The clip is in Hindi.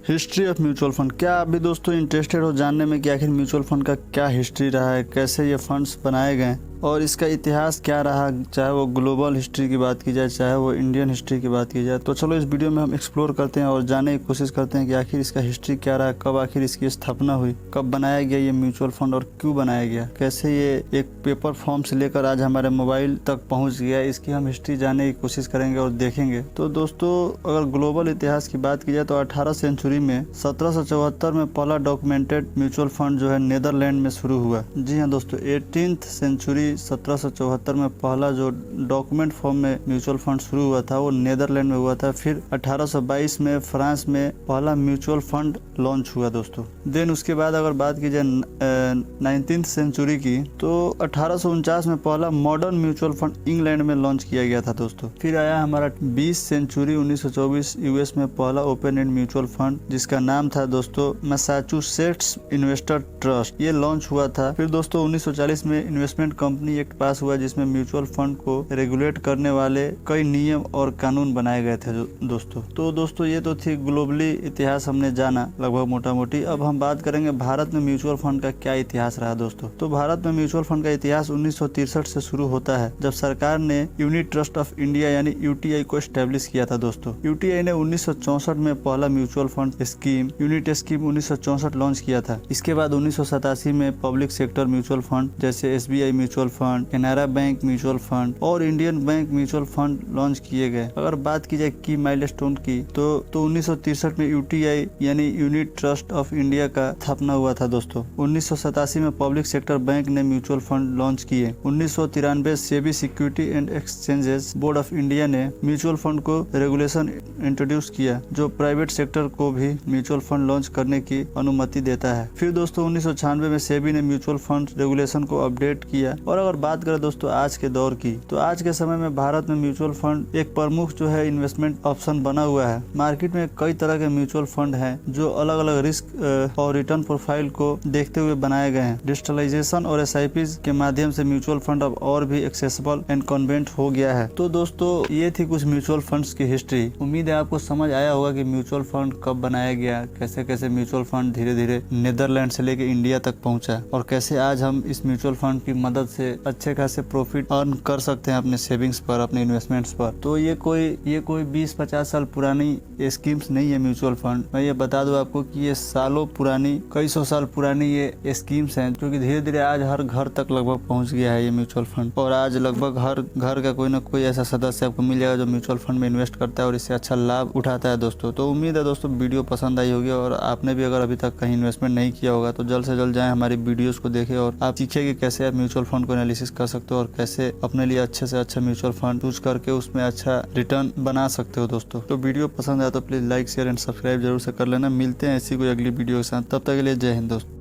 History of mutual fund. क्या आप भी दोस्तों इंटरेस्टेड हो जानने में कि आखिर म्यूचुअल फंड का क्या हिस्ट्री रहा है, कैसे ये फंड्स बनाए गए और इसका इतिहास क्या रहा, चाहे वो ग्लोबल हिस्ट्री की बात की जाए चाहे वो इंडियन हिस्ट्री की बात की जाए। तो चलो इस वीडियो में हम एक्सप्लोर करते हैं और जानने की कोशिश करते हैं कि आखिर इसका हिस्ट्री क्या रहा, कब आखिर इसकी स्थापना हुई, कब बनाया गया ये म्यूचुअल फंड और क्यों बनाया गया, कैसे ये एक पेपर फॉर्म से लेकर आज हमारे मोबाइल तक पहुंच गया, इसकी हम हिस्ट्री जानने की कोशिश करेंगे और देखेंगे। तो दोस्तों अगर ग्लोबल इतिहास की बात की जाए तो 18 सेंचुरी में 1774 में पहला डॉक्यूमेंटेड म्यूचुअल फंड जो है नेदरलैंड में शुरू हुआ। जी हाँ दोस्तों, 18th सेंचुरी 1774 में पहला जो डॉक्यूमेंट फॉर्म में म्यूचुअल फंड शुरू हुआ था वो नेदरलैंड में हुआ था। फिर 1822 में फ्रांस में पहला म्यूचुअल फंड लॉन्च हुआ दोस्तों। देन उसके बाद अगर बात की जाए 19th सेंचुरी की तो 1849 में पहला मॉडर्न म्यूचुअल फंड इंग्लैंड में लॉन्च किया गया था दोस्तों। फिर आया हमारा 20 सेंचुरी 1924 यूएस में पहला ओपन एंड म्यूचुअल फंड जिसका नाम था दोस्तों मैसाचुसेट्स इन्वेस्टर ट्रस्ट, ये लॉन्च हुआ था। फिर दोस्तों 1940 में इन्वेस्टमेंट कंपनी एक्ट पास हुआ जिसमें म्यूचुअल फंड को रेगुलेट करने वाले कई नियम और कानून बनाए गए थे दोस्तों। तो दोस्तों ये तो थी ग्लोबली इतिहास हमने जाना लगभग मोटा मोटी। अब हम बात करेंगे भारत में म्यूचुअल फंड का क्या इतिहास रहा दोस्तों। तो भारत में म्यूचुअल फंड का इतिहास 1963 से शुरू होता है जब सरकार ने यूनिट ट्रस्ट ऑफ इंडिया यानी यूटीआई को एस्टेब्लिश किया था दोस्तों। यूटीआई ने 1964 में पहला mutual fund scheme unit scheme 1964 launch किया था। इसके बाद 1987 में पब्लिक सेक्टर म्यूचुअल फंड जैसे SBI mutual fund, Canara bank mutual fund और Indian bank mutual fund launch किए गए। अगर बात की जाए की माइलस्टोन की तो 1963 में यूटीआई यानी यूनिट ट्रस्ट ऑफ इंडिया का स्थापना हुआ था दोस्तों। 1987 में पब्लिक सेक्टर बैंक ने म्यूचुअल फंड लॉन्च किए। 1993 SEBI security and exchanges board of India ने म्यूचुअल फंड को रेगुलेशन इंट्रोड्यूस किया जो प्राइवेट सेक्टर को भी म्यूचुअल फंड लॉन्च करने की अनुमति देता है। फिर दोस्तों 1996 में सेबी ने म्यूचुअल फंड रेगुलेशन को अपडेट किया। और अगर बात करें दोस्तों आज के दौर की तो आज के समय में भारत में म्यूचुअल फंड एक प्रमुख जो है इन्वेस्टमेंट ऑप्शन बना हुआ है। मार्केट में कई तरह के म्यूचुअल फंड हैं जो अलग अलग रिस्क और रिटर्न प्रोफाइल को देखते हुए बनाए गए हैं। डिजिटलाइजेशन और एसआईपीज के माध्यम से म्यूचुअल फंड अब और भी एक्सेसिबल एंड कन्वेंट हो गया है। तो दोस्तों ये थी कुछ म्यूचुअल फंड्स की हिस्ट्री। उम्मीद है आपको समझ आया होगा कि म्यूचुअल फंड कब बनाया गया, कैसे कैसे म्यूचुअल फंड धीरे धीरे नेदरलैंड से लेकर इंडिया तक पहुंचा और कैसे आज हम इस म्यूचुअल फंड की मदद से अच्छे खासे प्रॉफिट अर्न कर सकते हैं अपने सेविंग्स पर, अपने इन्वेस्टमेंट्स पर। तो ये कोई 20-50 साल पुरानी स्कीम्स नहीं है म्यूचुअल फंड। मैं ये बता दूं आपको कि ये सालों पुरानी, कई सौ साल पुरानी ये स्कीम्स हैं जो कि धीरे धीरे आज हर घर तक लगभग पहुंच गया है ये म्यूचुअल फंड। और आज लगभग हर घर का कोई ना कोई ऐसा सदस्य आपको मिल जाएगा जो म्यूचुअल फंड में इन्वेस्ट करता है और इससे अच्छा लाभ उठाता है दोस्तों। तो उम्मीद है दोस्तों वीडियो पसंद आई होगी और आपने भी अगर अभी तक कहीं इन्वेस्टमेंट नहीं किया होगा तो जल्द से जल्द जाएं हमारी वीडियोस को देखें और आप सीखेंगे कैसे आप म्यूचुअल फंड को एनालिसिस कर सकते हो और कैसे अपने लिए अच्छे से अच्छा म्यूचुअल फंड चूज करके उसमें अच्छा रिटर्न बना सकते हो दोस्तों। तो वीडियो पसंद आया तो please like share and subscribe जरूर से कर लेना। मिलते हैं ऐसी कोई अगली वीडियो के साथ, तब तक के लिए जय हिंद दोस्तों।